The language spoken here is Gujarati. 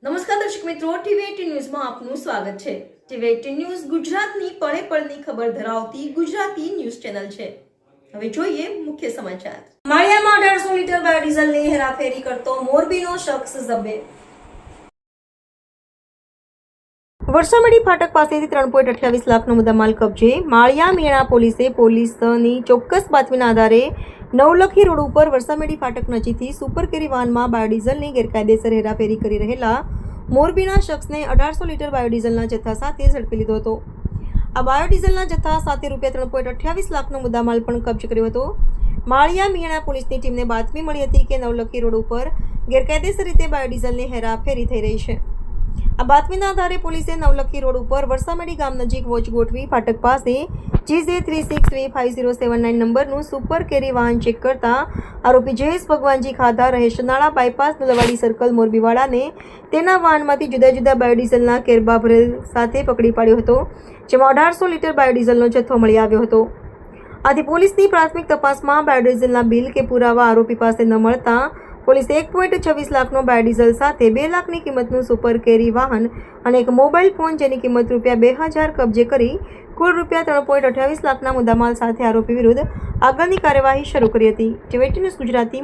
નમસ્કાર દર્શક મિત્રો, ટીવી18 ન્યૂઝમાં આપનું સ્વાગત છે। ટીવી18 ન્યૂઝ ગુજરાતની પળે પળની ખબર ધરાવતી ગુજરાતી ન્યૂઝ ચેનલ છે। હવે જોઈએ મુખ્ય સમાચાર। માળિયામાં 1800 લીટર બાયોડીઝલની હેરાફેરી કરતો મોરબીનો શખ્સ ઝબ્બે। વરસામેડી ફાટક પાસેથી 3.28 લાખનો મુદ્દામાલ કબજે। માળિયા મીણા પોલીસની ચોક્કસ બાતમીના આધારે નવલખી રોડ ઉપર વરસામેડી ફાટક નજીકથી સુપર કેરી વાહનમાં બાયોડીઝલની ગેરકાયદેસર હેરાફેરી કરી રહેલા મોરબીના શખ્સને 1800 લીટર બાયોડીઝલના જથ્થા સાથે ઝડપી લીધો હતો। આ બાયોડીઝલના જથ્થા સાથે ₹3.28 લાખનો મુદ્દામાલ પણ કબજે કર્યો હતો। માળિયા મીણા પોલીસની ટીમને બાતમી મળી હતી કે નવલખી રોડ ઉપર ગેરકાયદેસર રીતે બાયોડીઝલની હેરાફેરી થઈ રહી છે। આ બાતમીના આધારે પોલીસે નવલખી રોડ ઉપર વરસામેડી ગામ નજીક વોચ ગોઠવી ફાટક પાસે GJ36V5079 નંબરનું સુપર કેરી વાહન ચેક કરતા આરોપી જયેશ ભગવાનજી ખાધા રહે શનાળા બાયપાસ નલવાડી સર્કલ મોરબીવાળાને તેના વાહનમાંથી જુદા જુદા બાયોડીઝલના કેરબા ભરેલ સાથે પકડી પાડ્યો હતો, જેમાં 1800 લીટર બાયોડીઝલનો જથ્થો મળી આવ્યો હતો। આથી પોલીસની પ્રાથમિક તપાસમાં બાયોડીઝલના બિલ કે પુરાવા આરોપી પાસે ન મળતા પોલીસે 1.26 લાખનો બાયોડીઝલ સાથે 2 લાખની કિંમતનું સુપર કેરી વાહન અને એક મોબાઈલ ફોન જેની કિંમત ₹2000 કબજે કરી કુલ ₹3.28 લાખના મુદ્દામાલ સાથે આરોપી વિરુદ્ધ આગળની કાર્યવાહી શરૂ કરી હતી। ટીવી18 ન્યૂઝ ગુજરાતી।